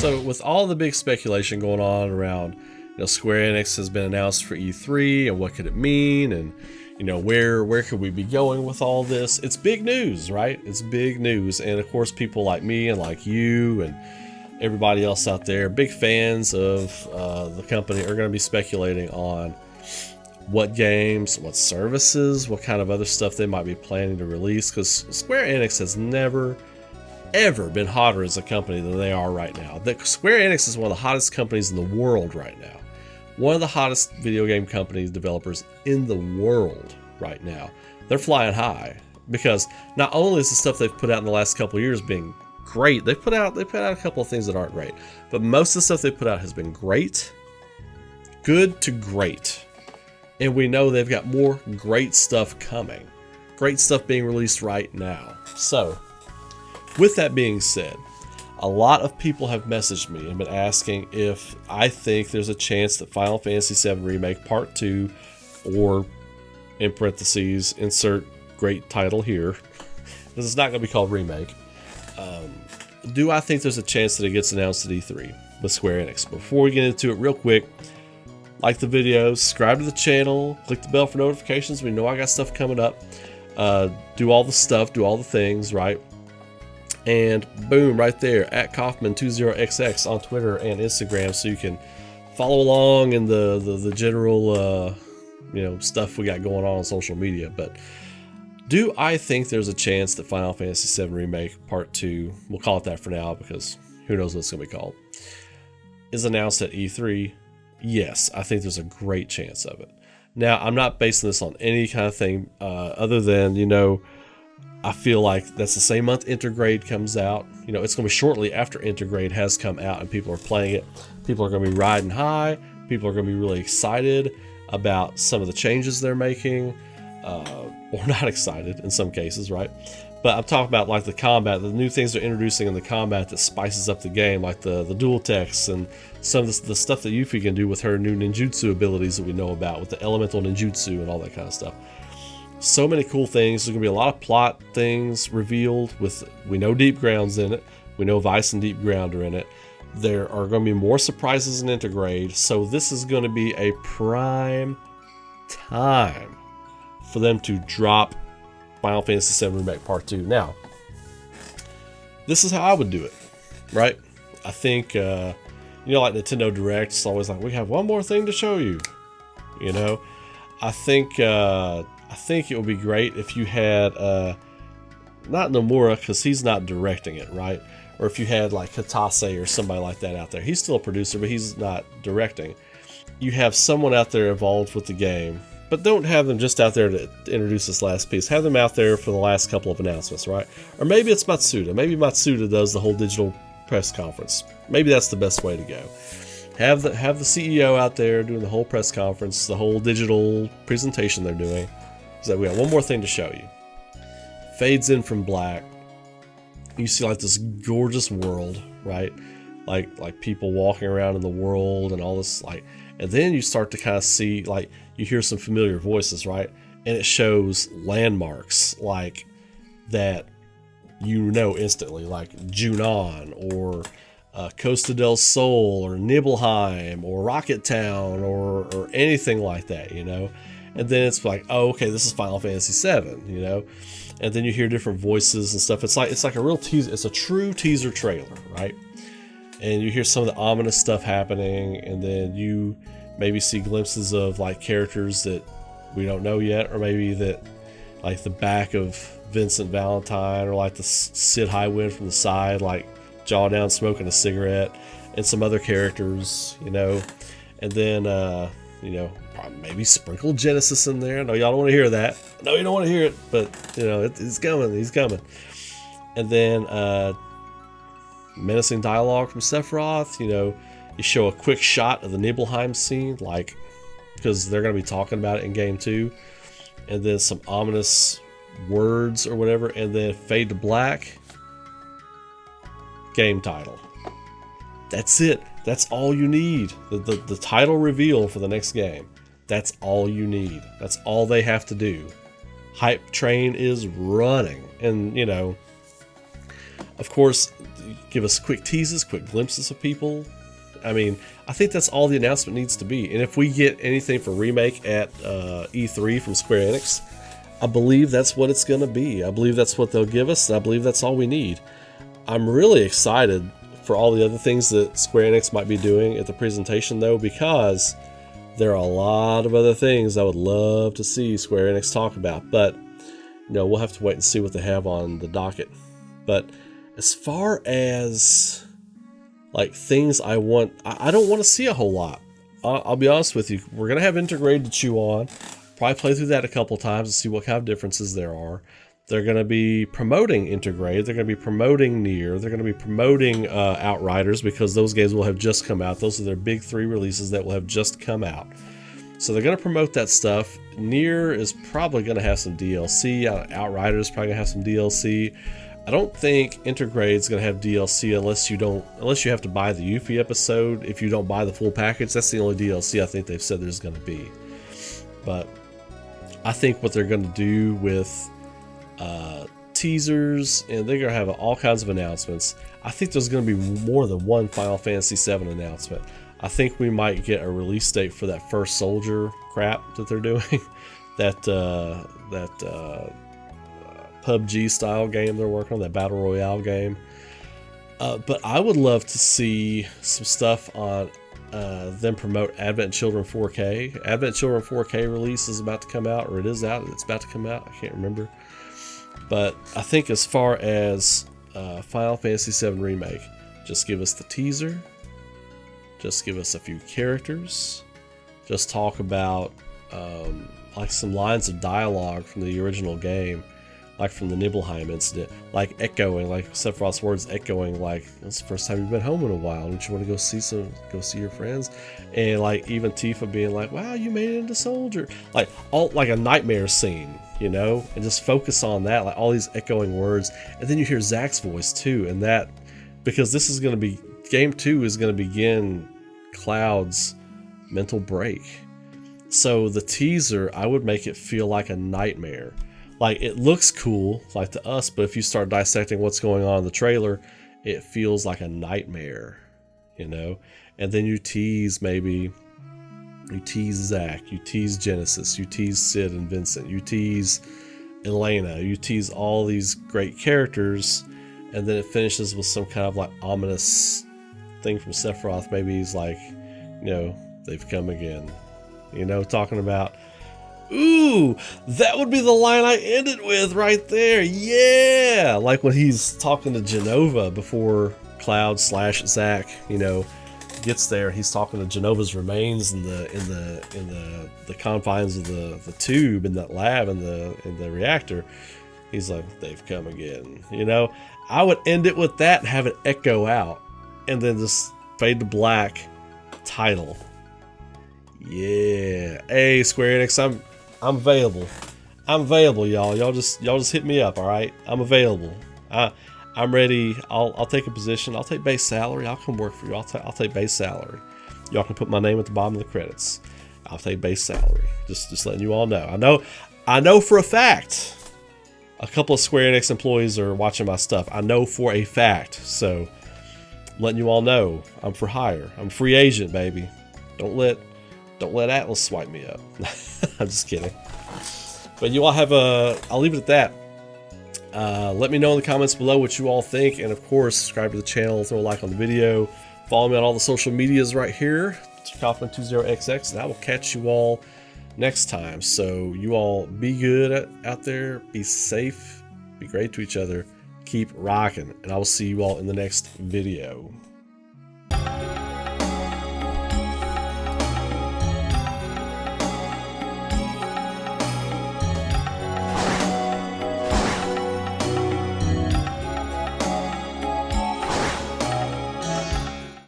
So with all the big speculation going on around, Square Enix has been announced for E3 and what could it mean, and where could we be going with all this? It's big news, right? It's big news, and of course people like me and like you and everybody else out there, big fans of the company, are going to be speculating on what games, what services, what kind of other stuff they might be planning to release, because Square Enix has never ever been hotter as a company than they are right now. Square Enix is one of the hottest companies in the world right now. One of the hottest video game companies, developers in the world right now. They're flying high because not only is the stuff they've put out in the last couple of years being great, they put out a couple of things that aren't great, but most of the stuff they put out has been great, good to great. And we know they've got more great stuff coming. Great stuff being released right now. So, with that being said, a lot of people have messaged me and been asking if I think there's a chance that Final Fantasy VII Remake Part 2, or in parentheses, insert great title here, because it's not going to be called Remake. Do I think there's a chance that it gets announced at E3 with Square Enix? Before we get into it, real quick, like the video, subscribe to the channel, click the bell for notifications. We know I got stuff coming up. Do all the stuff, do all the things, right? And boom, right there, at Kaufman20XX on Twitter and Instagram, so you can follow along in the general stuff we got going on social media. But do I think there's a chance that Final Fantasy VII Remake Part 2, we'll call it that for now because who knows what it's going to be called, is announced at E3? Yes, I think there's a great chance of it. Now, I'm not basing this on any kind of thing other than, I feel like that's the same month Intergrade comes out. It's going to be shortly after Intergrade has come out and people are playing it. People are going to be riding high. People are going to be really excited about some of the changes they're making, or not excited in some cases, right? But I'm talking about like the combat, the new things they're introducing in the combat that spices up the game, like the dual techs and some of the stuff that Yuffie can do with her new ninjutsu abilities that we know about, with the elemental ninjutsu and all that kind of stuff. So many cool things. There's going to be a lot of plot things revealed. We know Deep Ground's in it. We know Vice and Deep Ground are in it. There are going to be more surprises in Intergrade. So this is going to be a prime time for them to drop Final Fantasy VII Remake Part 2. Now, this is how I would do it, right? I think, like Nintendo Direct, it's always like, we have one more thing to show you. I think it would be great if you had, not Nomura, because he's not directing it, right? Or if you had like Katase or somebody like that out there. He's still a producer, but he's not directing. You have someone out there involved with the game, but don't have them just out there to introduce this last piece. Have them out there for the last couple of announcements, right? Or maybe it's Matsuda. Maybe Matsuda does the whole digital press conference. Maybe that's the best way to go. Have the CEO out there doing the whole press conference, the whole digital presentation they're doing. So we got one more thing to show you. Fades in from black. You see like this gorgeous world, right? Like people walking around in the world and all this, and then you start to kind of see, you hear some familiar voices, right? And it shows landmarks like that, instantly, like Junon or Costa del Sol or Nibelheim or Rocket Town or anything like that, And then it's like, oh, okay, this is Final Fantasy VII, And then you hear different voices and stuff. It's like a real teaser. It's a true teaser trailer, right? And you hear some of the ominous stuff happening, and then you maybe see glimpses of like characters that we don't know yet, or maybe that like the back of Vincent Valentine, or like the Sid Highwind from the side, like jaw down smoking a cigarette, and some other characters, and then probably maybe sprinkle Genesis in there. I know y'all don't want to hear that. I know you don't want to hear it, but it's coming. He's coming. And then menacing dialogue from Sephiroth. You show a quick shot of the Nibelheim scene, because they're going to be talking about it in game 2, and then some ominous words or whatever, and then fade to black. Game title. That's it. That's all you need. The title reveal for the next game. That's all you need. That's all they have to do. Hype train is running. And, Of course, give us quick teases, quick glimpses of people. I mean, I think that's all the announcement needs to be. And if we get anything for Remake at E3 from Square Enix, I believe that's what it's going to be. I believe that's what they'll give us, and I believe that's all we need. I'm really excited for all the other things that Square Enix might be doing at the presentation, though, because there are a lot of other things I would love to see Square Enix talk about. But, we'll have to wait and see what they have on the docket. But as far as like things I want, I don't want to see a whole lot. I'll be honest with you. We're going to have Intergrade to chew on. Probably play through that a couple times and see what kind of differences there are. They're going to be promoting Intergrade. They're going to be promoting Nier. They're going to be promoting Outriders, because those games will have just come out. Those are their big 3 releases that will have just come out. So they're going to promote that stuff. Nier is probably going to have some DLC. Outriders is probably going to have some DLC. I don't think Intergrade is going to have DLC unless you have to buy the Yuffie episode. If you don't buy the full package, that's the only DLC I think they've said there's going to be. But I think what they're going to do with teasers, and they're going to have all kinds of announcements. I think there's going to be more than one Final Fantasy VII announcement. I think we might get a release date for that first soldier crap that they're doing. that PUBG style game they're working on, that Battle Royale game. But I would love to see some stuff on them promote Advent Children 4K. Advent Children 4K release is about to come out, or it is out. It's about to come out. I can't remember. But I think as far as Final Fantasy VII Remake, just give us the teaser. Just give us a few characters. Just talk about like some lines of dialogue from the original game, like from the Nibelheim incident, like echoing, like Sephiroth's words echoing, like, it's the first time you've been home in a while. Don't you want to go see your friends? And like even Tifa being like, wow, you made it into soldier. Like like a nightmare scene, and just focus on that, like all these echoing words. And then you hear Zack's voice too, and that, because this is going to be, game 2 is going to begin Cloud's mental break. So the teaser, I would make it feel like a nightmare. Like, it looks cool, like to us, but if you start dissecting what's going on in the trailer, it feels like a nightmare, And then you tease Zack, you tease Genesis, you tease Sid and Vincent, you tease Elena, you tease all these great characters, and then it finishes with some kind of like ominous thing from Sephiroth. Maybe he's like, they've come again, talking about, ooh, that would be the line I ended with right there. Yeah, like when he's talking to Genova before Cloud / Zack, gets there. He's talking to Genova's remains in the confines of the tube in that lab in the reactor. He's like, they've come again. I would end it with that and have it echo out, and then just fade to black. Title. Yeah. Hey, Square Enix, I'm available. I'm available, y'all. Y'all just hit me up, all right? I'm available. I'm ready. I'll take a position. I'll take base salary. I'll come work for you. I'll take base salary. Y'all can put my name at the bottom of the credits. I'll take base salary. Just letting you all know. I know for a fact a couple of Square Enix employees are watching my stuff. I know for a fact. So letting you all know, I'm for hire. I'm a free agent, baby. Don't let Atlas swipe me up. I'm just kidding. But you all have I'll leave it at that. Let me know in the comments below what you all think, and of course, subscribe to the channel, throw a like on the video, follow me on all the social medias right here, Kaufman20XX, and I will catch you all next time. So you all be good out there, be safe, be great to each other, keep rocking, and I will see you all in the next video.